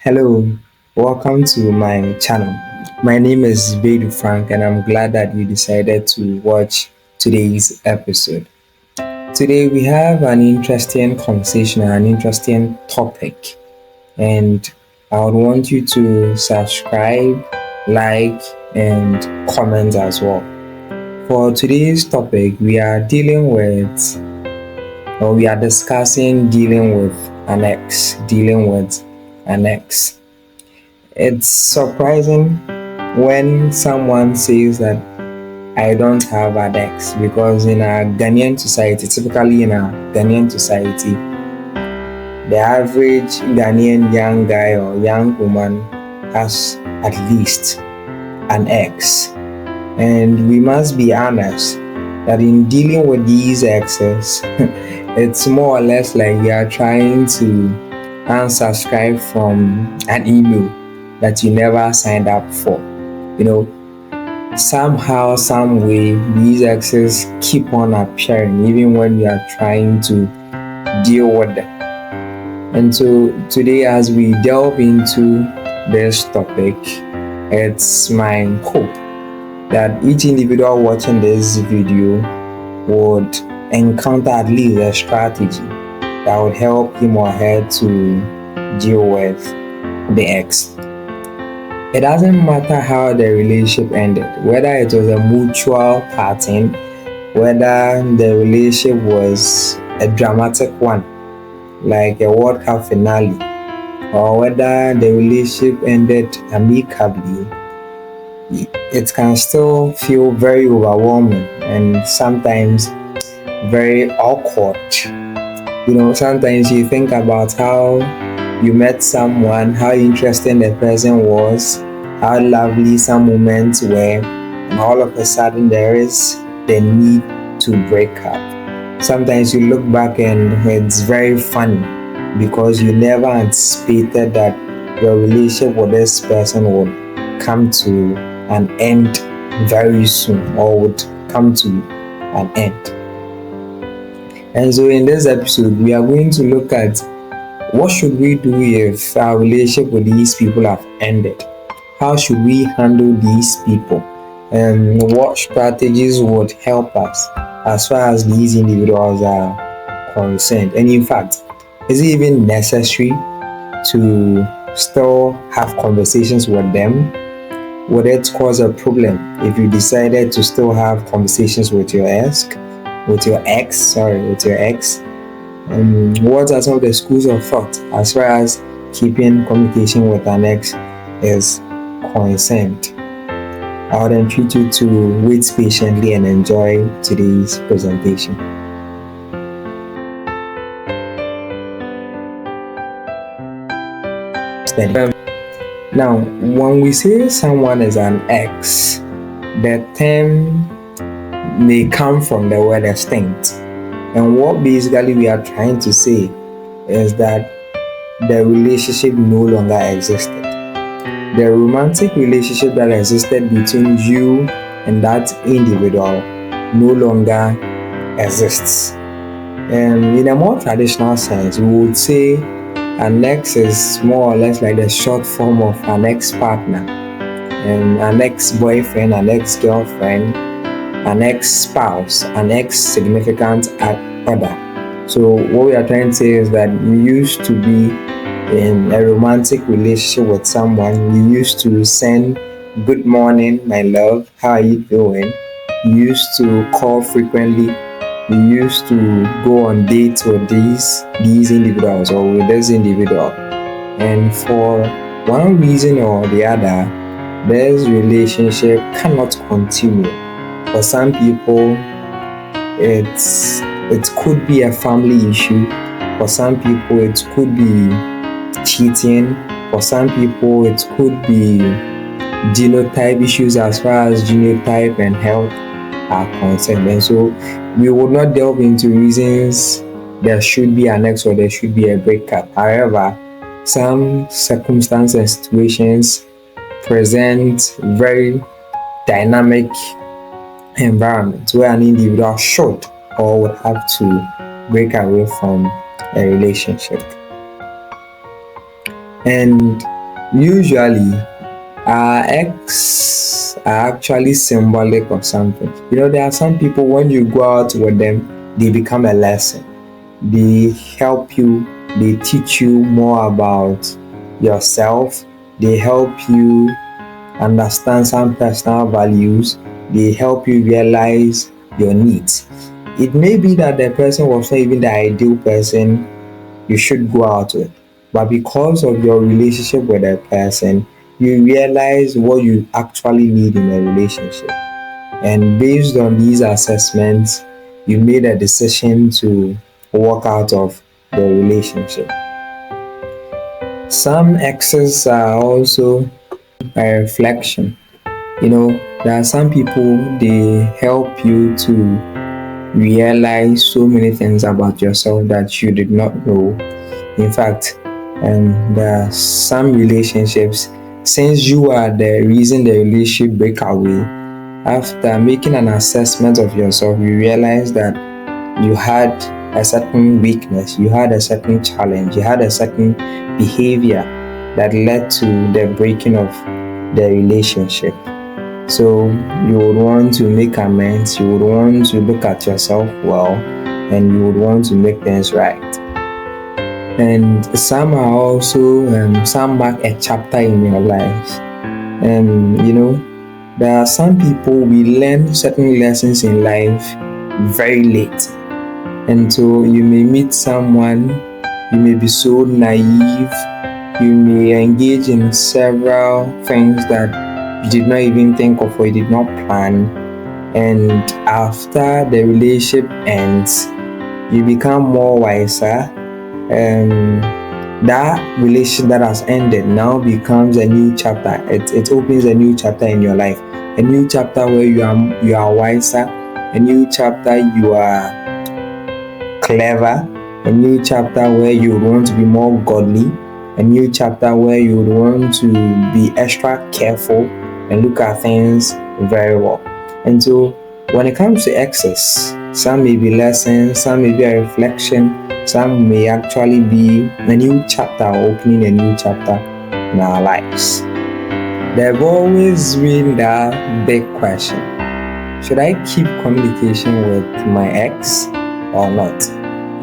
Hello, welcome to my channel. My name is Bedu Frank, and I'm glad that you decided to watch today's episode. Today, we have an interesting conversation, an interesting topic, and I would want you to subscribe, like, and comment as well. For today's topic, we are discussing dealing with an ex. It's surprising when someone says that I don't have an ex because typically in our Ghanaian society, the average Ghanaian young guy or young woman has at least an ex. And we must be honest that in dealing with these exes, it's more or less like you are trying to unsubscribe from an email that you never signed up for. You know, somehow, some way, these exes keep on appearing even when you are trying to deal with them. And so today, as we delve into this topic, it's my hope that each individual watching this video would encounter at least a strategy that would help him or her to deal with the ex. It doesn't matter how the relationship ended, whether it was a mutual parting, whether the relationship was a dramatic one, like a World Cup finale, or whether the relationship ended amicably. It can still feel very overwhelming and sometimes very awkward. Sometimes you think about how you met someone, how interesting the person was, how lovely some moments were, and all of a sudden there is the need to break up. Sometimes you look back and it's very funny because you never anticipated that your relationship with this person would come to an end very soon or would come to an end. And so in this episode, we are going to look at what should we do if our relationship with these people have ended? How should we handle these people? And what strategies would help us as far as these individuals are concerned? And in fact, is it even necessary to still have conversations with them? Would it cause a problem if you decided to still have conversations with your ex? What are some of the schools of thought as far as keeping communication with an ex is concerned? I would entreat you to wait patiently and enjoy today's presentation. Now, when we say someone is an ex, the term may come from the word extinct. And what basically we are trying to say is that the relationship no longer existed. The romantic relationship that existed between you and that individual no longer exists. And in a more traditional sense, we would say an ex is more or less like the short form of an ex-partner, and an ex-boyfriend, an ex-girlfriend, an ex-spouse, an ex-significant other. So what we are trying to say is that you used to be in a romantic relationship with someone. You used to send good morning, my love, how are you doing? You used to call frequently. You used to go on dates with these individuals or with this individual. And for one reason or the other, this relationship cannot continue. For some people, it could be a family issue. For some people, it could be cheating. For some people, it could be genotype issues as far as genotype and health are concerned. And so we would not delve into reasons there should be an ex or there should be a breakup. However, some circumstances and situations present very dynamic environment where an individual should or would have to break away from a relationship. And Usually, our ex are actually symbolic of something. There are some people when you go out with them, they become a lesson. They help you, they teach you more about yourself, they help you understand some personal values, they help you realize your needs. It may be that the person was not even the ideal person you should go out with, but because of your relationship with that person, you realize what you actually need in a relationship. And based on these assessments, you made a decision to walk out of the relationship. Some exes are also a reflection. There are some people, they help you to realize so many things about yourself that you did not know. In fact, there are some relationships, since you are the reason the relationship break away, after making an assessment of yourself, you realize that you had a certain weakness, you had a certain challenge, you had a certain behavior that led to the breaking of the relationship. So you would want to make amends, you would want to look at yourself well, and you would want to make things right. And some are also, some mark a chapter in your life. There are some people, we learn certain lessons in life very late. And so you may meet someone, you may be so naive, you may engage in several things that you did not even think of or you did not plan. And after the relationship ends, you become more wiser. That relationship that has ended now becomes a new chapter. It opens a new chapter in your life, a new chapter where you are wiser, a new chapter you are clever, a new chapter where you would want to be more godly, a new chapter where you would want to be extra careful and look at things very well. And so when it comes to exes, some may be lessons, some may be a reflection, some may actually be a new chapter, opening a new chapter in our lives. There've always been that big question: should I keep communication with my ex or not?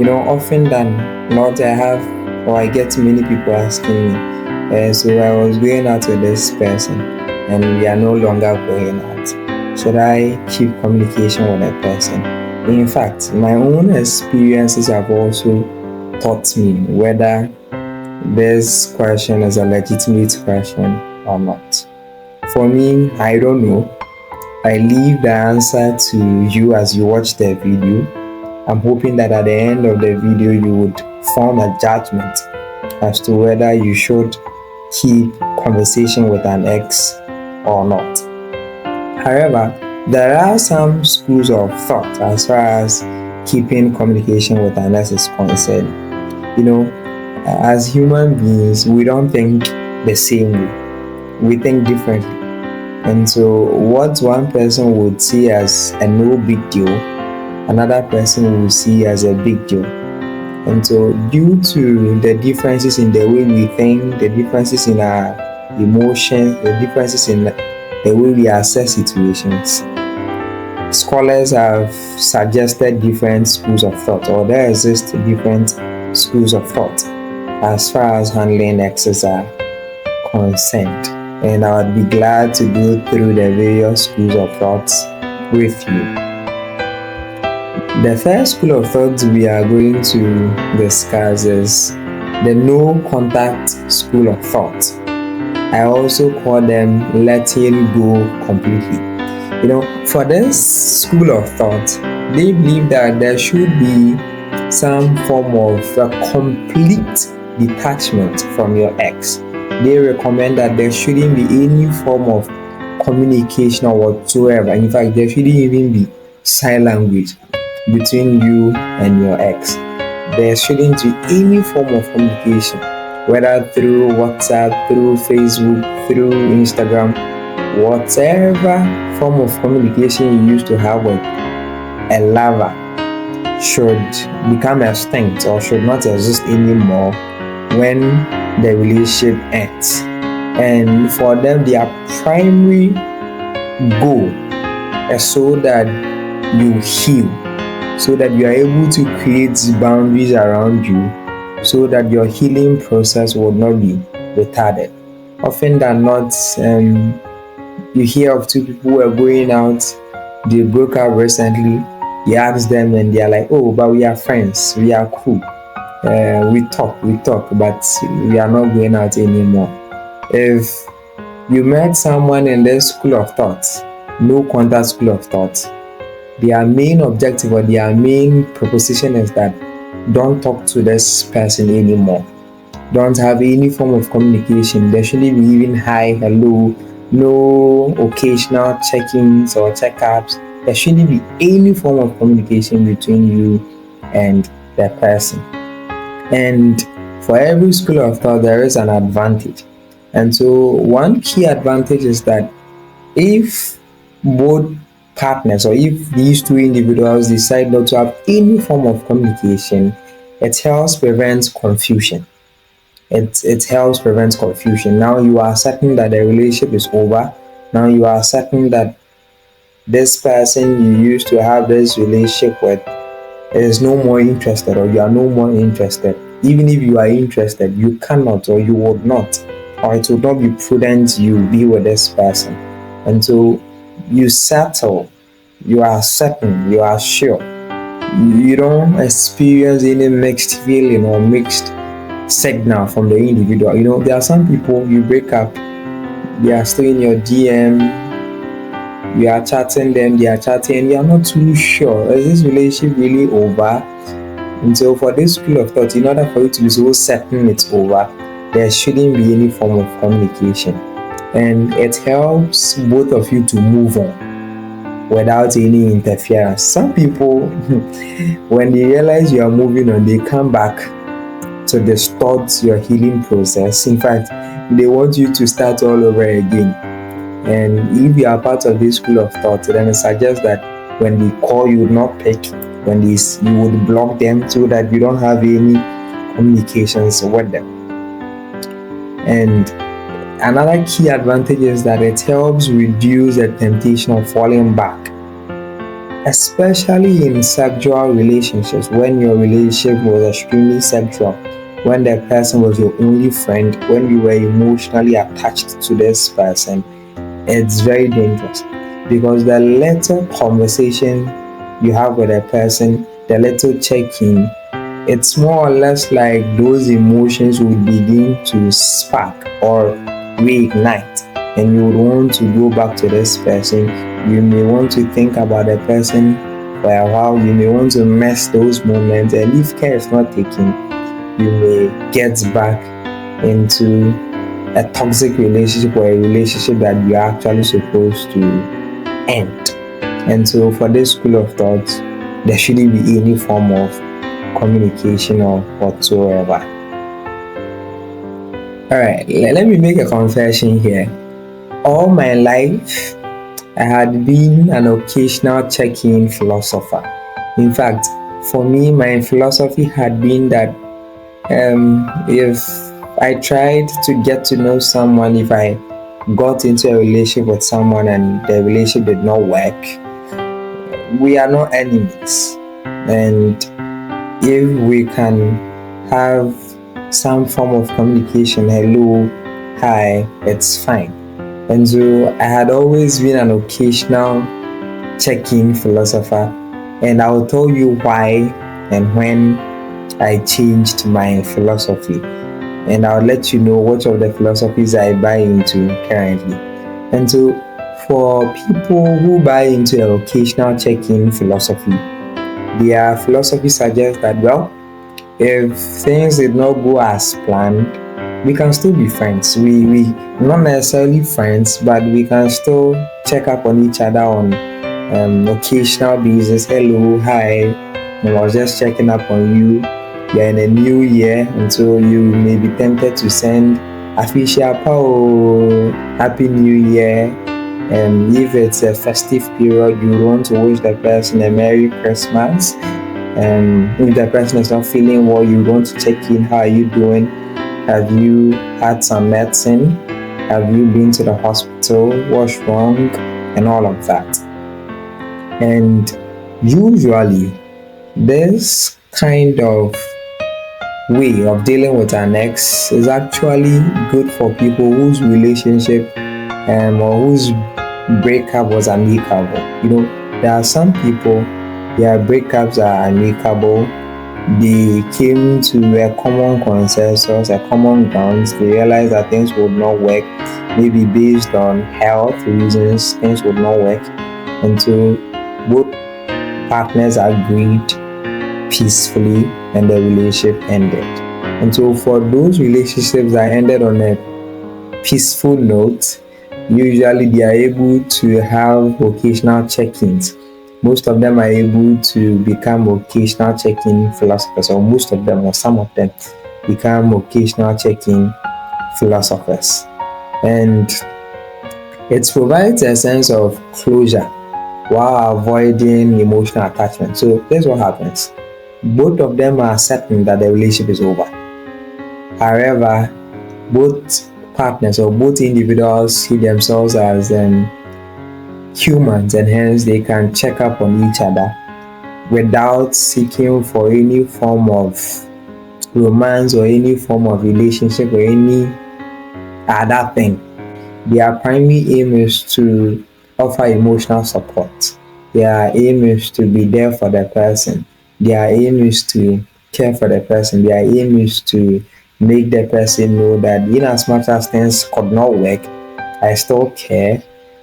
Often than not, I get many people asking me, so I was going out with this person and we are no longer going out. Should I keep communication with that person? In fact, my own experiences have also taught me whether this question is a legitimate question or not. For me, I don't know. I leave the answer to you as you watch the video. I'm hoping that at the end of the video, you would form a judgment as to whether you should keep conversation with an ex or not. However, there are some schools of thought as far as keeping communication with an ex is concerned. As human beings, we don't think the same way. We think differently. And so what one person would see as a no big deal, another person will see as a big deal. And so due to the differences in the way we think, the differences in our emotions, the differences in the way we assess situations, scholars have suggested different schools of thought, or there exist different schools of thought as far as handling exes are concerned. And I would be glad to go through the various schools of thoughts with you. The first school of thought we are going to discuss is the no contact school of thought. I also call them letting go completely. For this school of thought, they believe that there should be some form of a complete detachment from your ex. They recommend that there shouldn't be any form of communication or whatsoever. In fact, there shouldn't even be sign language between you and your ex. There shouldn't be any form of communication, whether through WhatsApp, through Facebook, through Instagram, whatever form of communication you used to have with a lover should become extinct or should not exist anymore when the relationship ends. And for them, their primary goal is so that you heal, so that you are able to create boundaries around you, so that your healing process will not be retarded. Often than not, you hear of two people who are going out, they broke up recently. You ask them, and they are like, "Oh, but we are friends, we are cool. We talk, but we are not going out anymore." If you met someone in this school of thought, no contact school of thought, their main objective or their main proposition is that don't talk to this person anymore. Don't have any form of communication. There shouldn't be even hi, hello, no occasional check-ins or checkups. There shouldn't be any form of communication between you and that person. And for every school of thought, there is an advantage. And so, one key advantage is that if both partners or if these two individuals decide not to have any form of communication, it helps prevent confusion. It helps prevent confusion. Now you are certain that the relationship is over. Now you are certain that this person you used to have this relationship with is no more interested, or you are no more interested. Even if you are interested, you cannot or you would not, or it would not be prudent you be with this person. And so you settle, you are certain, you are sure. You don't experience any mixed feeling or mixed signal from the individual. There are some people you break up, they are still in your DM, you are chatting them, they are chatting, and you are not too sure. Is this relationship really over? And so, for this school of thought, in order for you to be so certain it's over, there shouldn't be any form of communication. And it helps both of you to move on without any interference. Some people, when they realize you are moving on, they come back to distort your healing process. In fact, they want you to start all over again. And if you are part of this school of thought, then it suggests that when they call, you would not pick. You would block them so that you don't have any communications with them. And another key advantage is that it helps reduce the temptation of falling back, especially in sexual relationships. When your relationship was extremely sexual, when the person was your only friend, when you were emotionally attached to this person, it's very dangerous, because the little conversation you have with a person, the little check-in, it's more or less like those emotions would begin to spark or reignite, and you would want to go back to this person. You may want to think about the person for a while. You may want to mess those moments, and if care is not taken, you may get back into a toxic relationship or a relationship that you are actually supposed to end. And so, for this school of thought, there shouldn't be any form of communication or whatsoever. All right, let me make a confession here. All my life, I had been an occasional check-in philosopher. In fact, for me, my philosophy had been that if I tried to get to know someone, if I got into a relationship with someone and the relationship did not work, we are not enemies. And if we can have some form of communication, hello, hi, it's fine. And so I had always been an occasional check-in philosopher, and I'll tell you why and when I changed my philosophy, and I'll let you know which of the philosophies I buy into currently. And so, for people who buy into an occasional check-in philosophy, their philosophy suggests that, well, if things did not go as planned, we can still be friends. We not necessarily friends, but we can still check up on each other on occasional basis. Hello, hi, I was just checking up on you. You're in a new year, and so you may be tempted to send official power, happy new year. And if it's a festive period, you want to wish the person a Merry Christmas. If the person is not feeling well, you want to check in. How are you doing? Have you had some medicine? Have you been to the hospital? What's wrong? And all of that. And usually, this kind of way of dealing with an ex is actually good for people whose relationship or whose breakup was amicable. There are some people, their breakups are amicable. They came to a common consensus, a common ground. They realized that things would not work, maybe based on health reasons, things would not work. And so both partners agreed peacefully and the relationship ended. And so for those relationships that ended on a peaceful note, usually they are able to have occasional check-ins. Most of them are able to become occasional check-in philosophers, or most of them, or some of them, become occasional check-in philosophers. And it provides a sense of closure while avoiding emotional attachment. So here's what happens. Both of them are certain that the relationship is over. However, both partners or both individuals see themselves as humans, and hence they can check up on each other without seeking for any form of romance or any form of relationship or any other thing. Their primary aim is to offer emotional support. Their aim is to be there for the person. Their aim is to care for the person. Their aim is to make the person know that in as much as things could not work, I still care.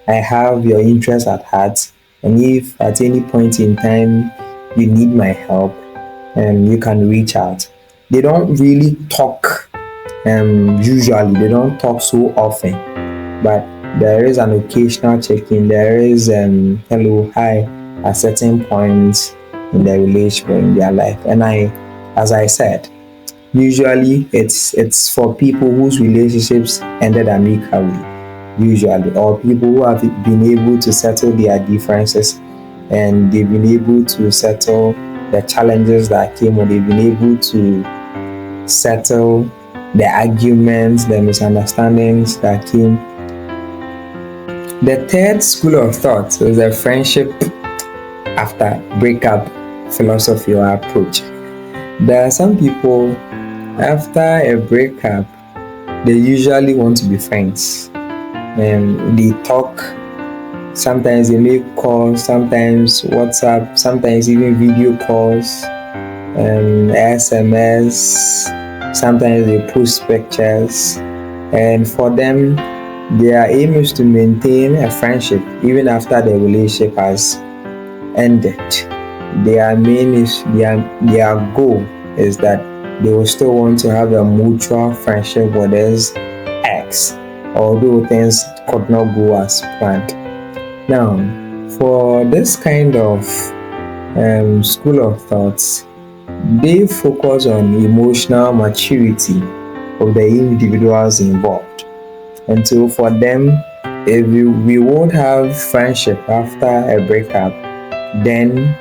I have your interest at heart. And if at any point in time you need my help, you can reach out. They don't really talk, usually, they don't talk so often, but there is an occasional check-in. There is hello, hi at certain points in their relationship, in their life. And as I said, usually it's for people whose relationships ended amicably, usually, or people who have been able to settle their differences, and they've been able to settle the challenges that came, or they've been able to settle the arguments, the misunderstandings that came. The third school of thought is the friendship after breakup philosophy or approach. There are some people, after a breakup, they usually want to be friends. They talk, sometimes they make calls, sometimes WhatsApp, sometimes even video calls, SMS, sometimes they post pictures. And for them, their aim is to maintain a friendship even after the relationship has ended. Their goal is that they will still want to have a mutual friendship with this ex, although things could not go as planned. Now, for this kind of school of thoughts, they focus on emotional maturity of the individuals involved. And so for them, if we won't have friendship after a breakup, then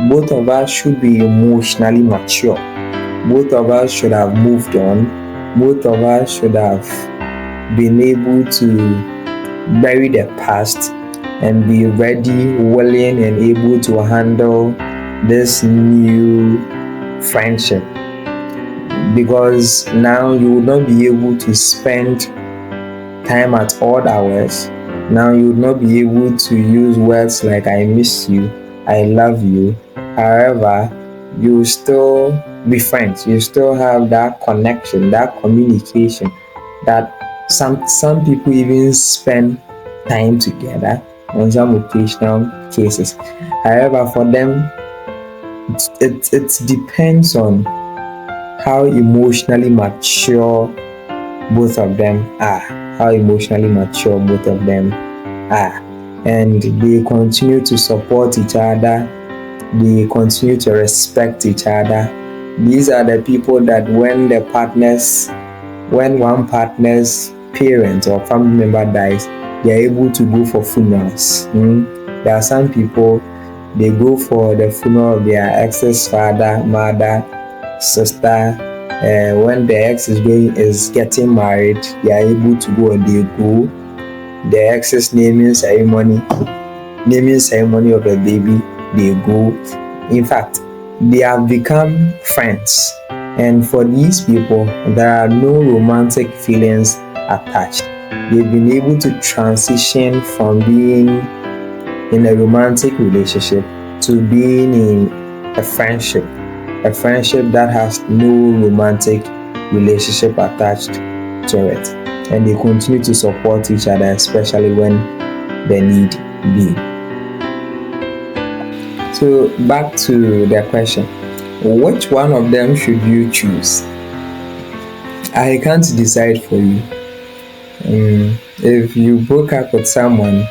both of us should be emotionally mature. Both of us should have moved on. Both of us should have been able to bury the past and be ready, willing, and able to handle this new friendship. Because now you will not be able to spend time at odd hours. Now you would not be able to use words like I miss you, I love you. However, you still be friends. You still have that connection, that communication, that some people even spend time together on some occasional cases. However, for them, it depends on how emotionally mature both of them are. How emotionally mature both of them are. And they continue to support each other. They continue to respect each other. These are the people that when one partner's parent or family member dies, they are able to go for funerals. There are some people, they go for the funeral of their ex's father, mother, sister, When the ex is getting married, they are able to go and they go. The ex's naming ceremony of the baby, they go. In fact, they have become friends. And for these people, there are no romantic feelings attached. They've been able to transition from being in a romantic relationship to being in a friendship that has no romantic relationship attached to it. And they continue to support each other, especially when the need be. So back to the question, which one of them should you choose? I can't decide for you. If you broke up with someone,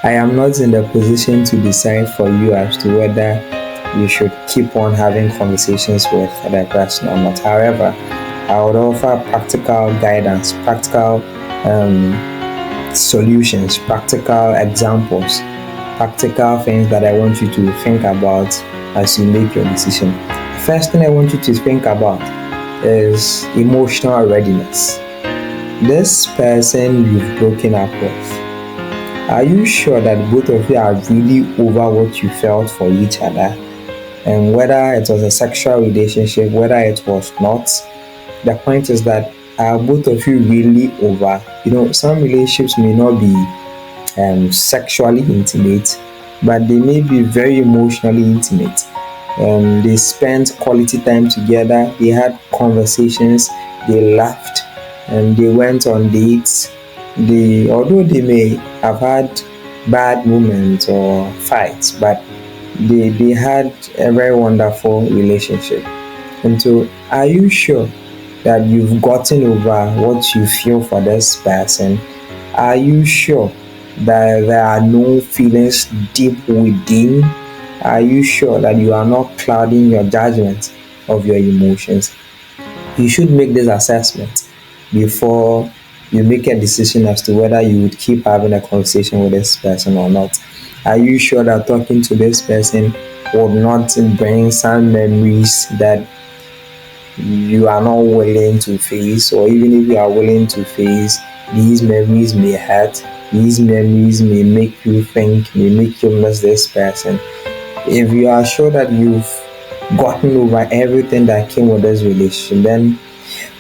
I am not in the position to decide for you as to whether you should keep on having conversations with that person or not. However, I would offer practical guidance, practical solutions, practical examples, practical things that I want you to think about as you make your decision. First thing I want you to think about is emotional readiness. This person you've broken up with, are you sure that both of you are really over what you felt for each other? And whether it was a sexual relationship, whether it was not, the point is that are both of you really over? Some relationships may not be sexually intimate, but they may be very emotionally intimate. They spent quality time together, they had conversations, they laughed, and they went on dates. Although they may have had bad moments or fights, but they had a very wonderful relationship. And so, are you sure that you've gotten over what you feel for this person? Are you sure that there are no feelings deep within? Are you sure that you are not clouding your judgment of your emotions? You should make this assessment before you make a decision as to whether you would keep having a conversation with this person or not. Are you sure that talking to this person would not bring some memories that you are not willing to face? Or even if you are willing to face, these memories may hurt, these memories may make you think, may make you miss this person. If you are sure that you've gotten over everything that came with this relationship, then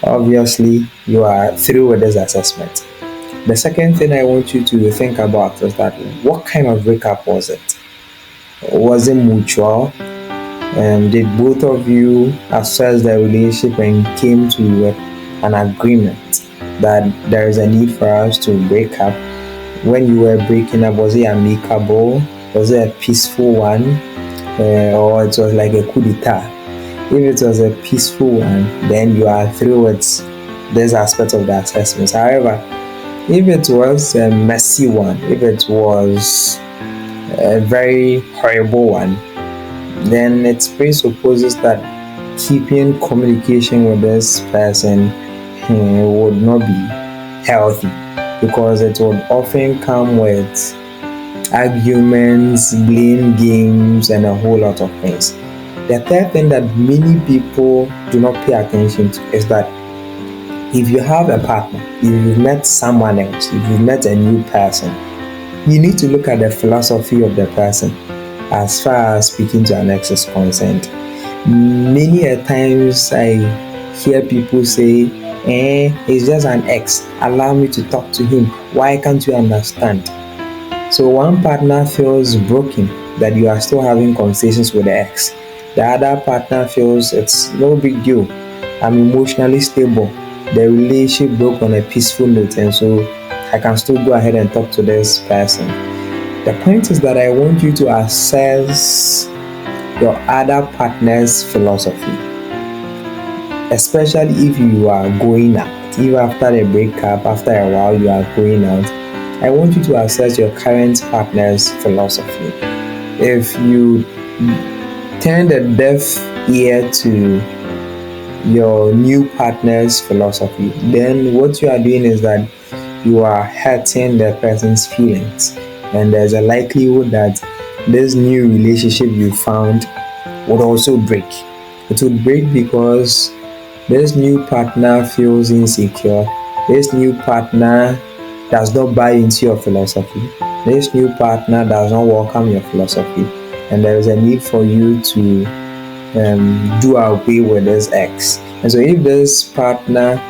obviously you are through with this assessment. The second thing I want you to think about is that what kind of breakup was it? Was it mutual? Did both of you assess the relationship and came to an agreement that there is a need for us to break up? When you were breaking up, was it amicable? Was it a peaceful one? Or it was like a coup d'etat? If it was a peaceful one, then you are through with this aspect of the assessment. However, if it was a messy one, if it was a very horrible one, then it presupposes that keeping communication with this person would not be healthy, because it would often come with arguments, blame games, and a whole lot of things. The third thing that many people do not pay attention to is that if you have a partner, if you've met someone else, if you've met a new person, you need to look at the philosophy of the person as far as speaking to an ex is concerned. Many a times I hear people say, it's just an ex, allow me to talk to him, why can't you understand? So one partner feels broken that you are still having conversations with the ex. The other partner feels it's no big deal, I'm emotionally stable, the relationship broke on a peaceful note, and so I can still go ahead and talk to this person. The point is that I want you to assess your other partner's philosophy, especially if you are going out. Even after a breakup, after a while you are going out, I want you to assess your current partner's philosophy. If you turn a deaf ear to your new partner's philosophy, then what you are doing is that you are hurting the person's feelings, and there's a likelihood that this new relationship you found would also break. It would break because This new partner feels insecure. This new partner does not buy into your philosophy. This new partner does not welcome your philosophy. And there is a need for you to do away with this ex. And so, if this partner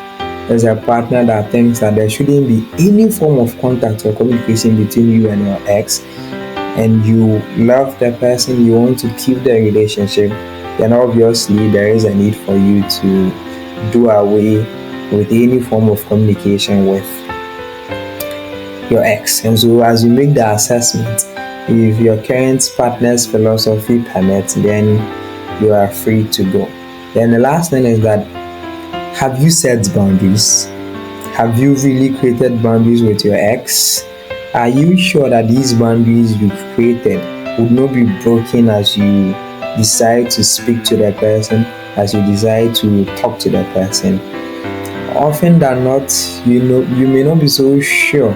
is a partner that thinks that there shouldn't be any form of contact or communication between you and your ex, and you love the person, you want to keep the relationship, then obviously there is a need for you to do away with any form of communication with your ex. And so, as you make the assessment, if your current partner's philosophy permits, then you are free to go. Then the last thing is that, have you set boundaries? Have you really created boundaries with your ex? Are you sure that these boundaries you've created would not be broken as you decide to speak to the person, as you decide to talk to the person? Often than not, you may not be so sure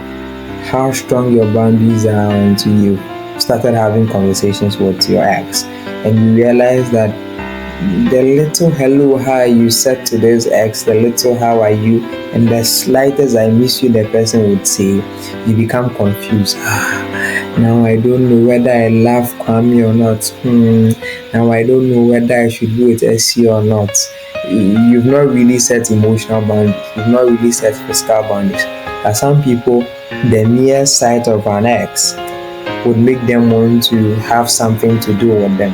how strong your boundaries are until you started having conversations with your ex, and you realize that the little hello hi you said to this ex, the little how are you, and the slightest I miss you the person would say, you become confused. Now I don't know whether I love Kwame or not. Now I don't know whether I should go with SC or not. You've not really set emotional boundaries, you've not really set physical boundaries. There are some people, the mere sight of an ex would make them want to have something to do with them.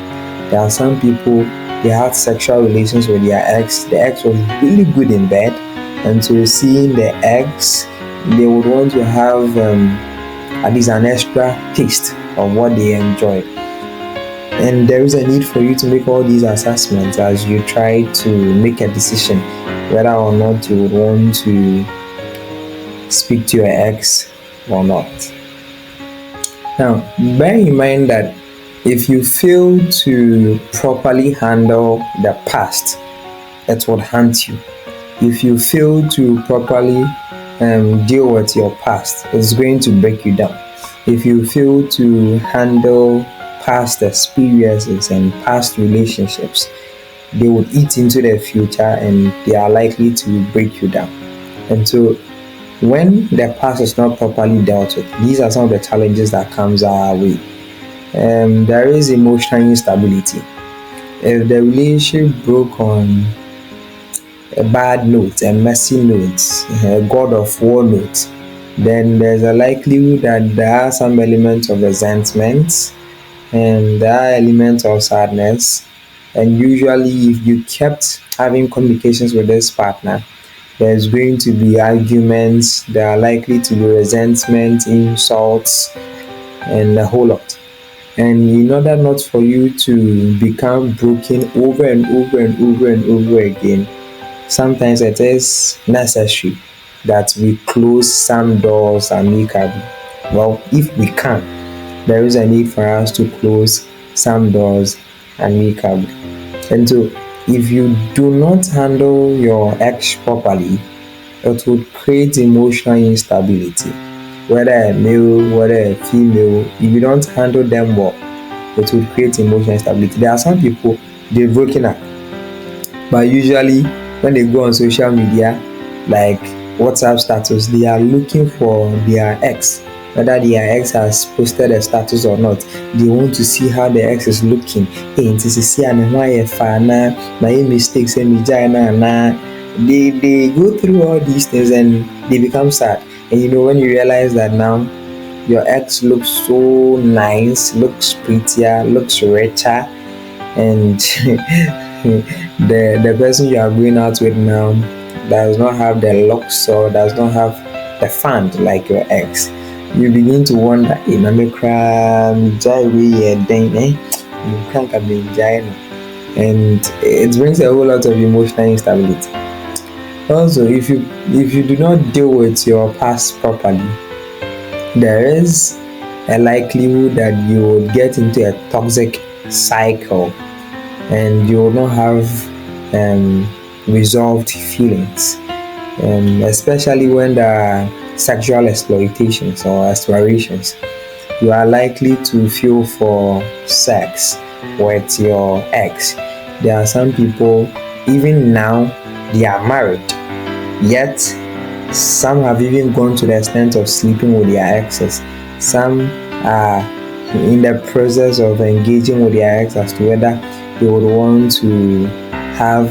There are some people, they had sexual relations with their ex. The ex was really good in bed, and so seeing the ex, they would want to have at least an extra taste of what they enjoy. And there is a need for you to make all these assessments as you try to make a decision whether or not you would want to speak to your ex or not. Now, bear in mind that if you fail to properly handle the past, it would haunt you. If you fail to properly deal with your past, it's going to break you down. If you fail to handle past experiences and past relationships, they would eat into the future and they are likely to break you down. And so, when the past is not properly dealt with, these are some of the challenges that comes our way. There is emotional instability. If the relationship broke on a bad note, a messy note, a God of War note, then there's a likelihood that there are some elements of resentment and there are elements of sadness. And usually, if you kept having communications with this partner, there's going to be arguments, there are likely to be resentment, insults, and a whole lot. And in order not for you to become broken over and over and over and over again, sometimes it is necessary that we close some doors amicably. Well, if we can, there is a need for us to close some doors amicably. And so, if you do not handle your ex properly, it would create emotional instability. Whether a male, whether a female, if you don't handle them well, it would create emotional instability. There are some people, they've broken up, but usually when they go on social media, like WhatsApp status, they are looking for their ex. Whether their ex has posted a status or not, they want to see how the ex is looking. Hey, this is my mistakes and they go through all these things and they become sad. And when you realize that now your ex looks so nice, looks prettier, looks richer, and the person you are going out with now does not have the looks or does not have the fun like your ex, you begin to wonder, in a crime, and it brings a whole lot of emotional instability. Also, if you do not deal with your past properly, there is a likelihood that you will get into a toxic cycle and you will not have resolved feelings, especially when there are sexual exploitations or aspirations. You are likely to feel for sex with your ex. There are some people, even now they are married, yet some have even gone to the extent of sleeping with their exes. Some are in the process of engaging with their ex as to whether they would want to have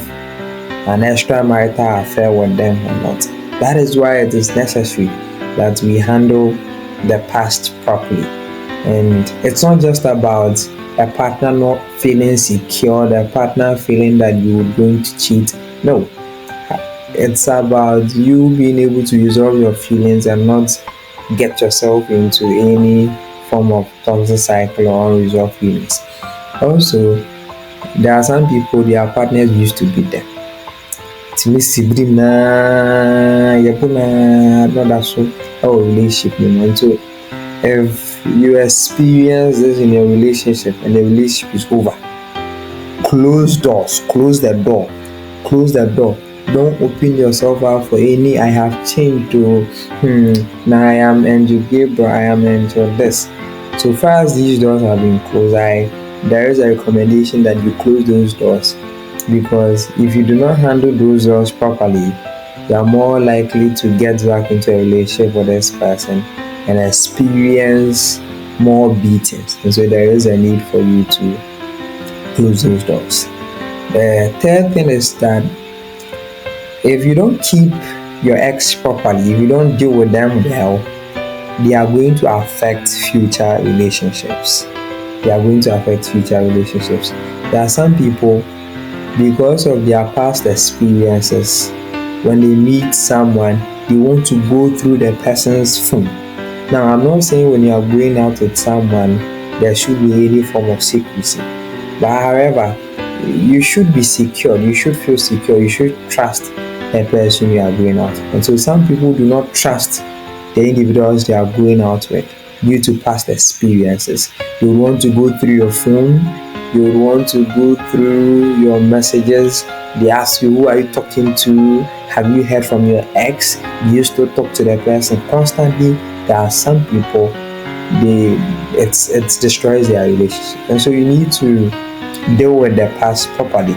an extramarital affair with them or not. That is why it is necessary that we handle the past properly. And it's not just about a partner not feeling secure, the partner feeling that you were going to cheat. No, it's about you being able to resolve your feelings and not get yourself into any form of toxic cycle or unresolved feelings. Also, there are some people their partners used to beat them. Tumi sibiri na yɛbo na another so our relationship no mu. So if you experience this in your relationship and the relationship is over, close doors, close the door. Don't open yourself up for any I have changed to now I am Angel Gabriel, I am Angel this. So far as these doors have been closed, there is a recommendation that you close those doors, because if you do not handle those doors properly, you are more likely to get back into a relationship with this person and experience more beatings. And so there is a need for you to close those doors. The third thing is that if you don't keep your ex properly, if you don't deal with them well, they are going to affect future relationships. There are some people, because of their past experiences, when they meet someone, they want to go through the person's phone. Now, I'm not saying when you are going out with someone, there should be any form of secrecy. But however, you should be secure. You should feel secure. You should trust the person you are going out with. And so some people do not trust the individuals they are going out with due to past experiences. They would want to go through your phone. You would want to go through your messages. They ask you, who are you talking to? Have you heard from your ex? You used to talk to the person constantly. There are some people, it destroys their relationship. And so you need to deal with the past properly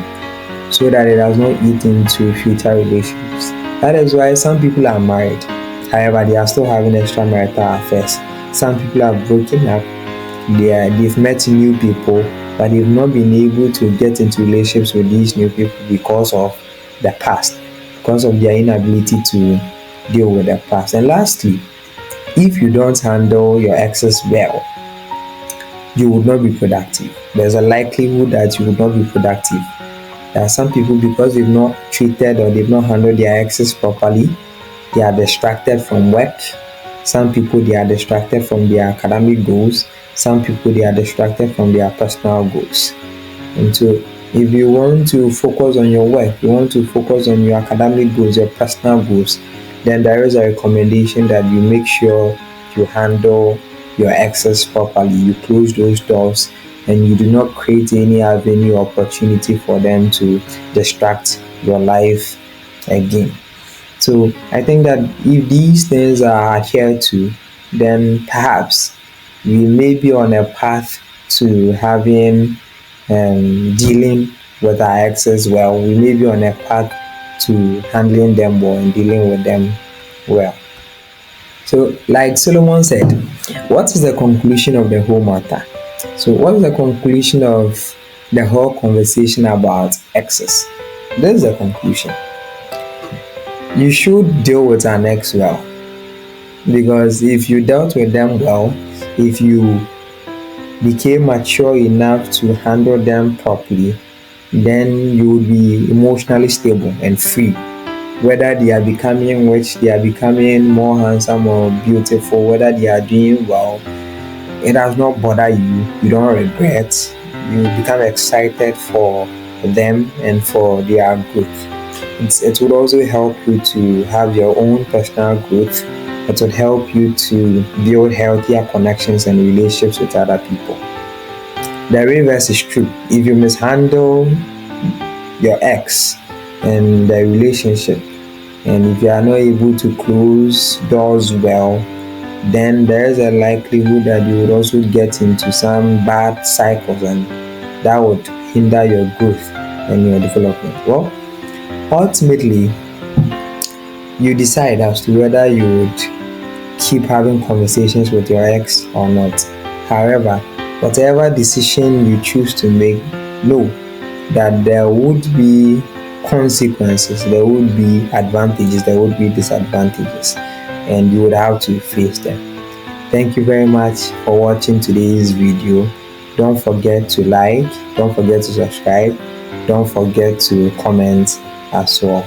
so that it does not eat into future relationships. That is why some people are married. However, they are still having extramarital affairs. Some people are broken up. They've met new people, but they've not been able to get into relationships with these new people because of the past, because of their inability to deal with the past. And lastly, if you don't handle your exes well, you would not be productive. There's a likelihood that you would not be productive. There are some people, because they've not treated or they've not handled their exes properly, they are distracted from work. Some people, they are distracted from their academic goals. Some people, they are distracted from their personal goals. And so if you want to focus on your work, you want to focus on your academic goals, your personal goals, then there is a recommendation that you make sure you handle your exes properly. You close those doors and you do not create any avenue opportunity for them to distract your life again. So I think that if these things are adhered to, then perhaps we may be on a path to having dealing with our exes well. We may be on a path to handling them well and dealing with them well. So, like Solomon said, what is the conclusion of the whole matter? So, what is the conclusion of the whole conversation about exes? This is the conclusion. You should deal with an ex well, because if you dealt with them well, if you became mature enough to handle them properly, then you will be emotionally stable and free. Whether they are becoming rich, they are becoming more handsome or beautiful, whether they are doing well, it does not bother you. You don't regret. You become excited for them and for their growth. It would also help you to have your own personal growth. It would help you to build healthier connections and relationships with other people. The reverse is true. If you mishandle your ex and the relationship, and if you are not able to close doors well, then there is a likelihood that you would also get into some bad cycles, and that would hinder your growth and your development. Well, Ultimately, you decide as to whether you would keep having conversations with your ex or not. However, whatever decision you choose to make, know that there would be consequences, there would be advantages, there would be disadvantages, and you would have to face them. Thank you very much for watching today's video. Don't forget to like, don't forget to subscribe, don't forget to comment as well.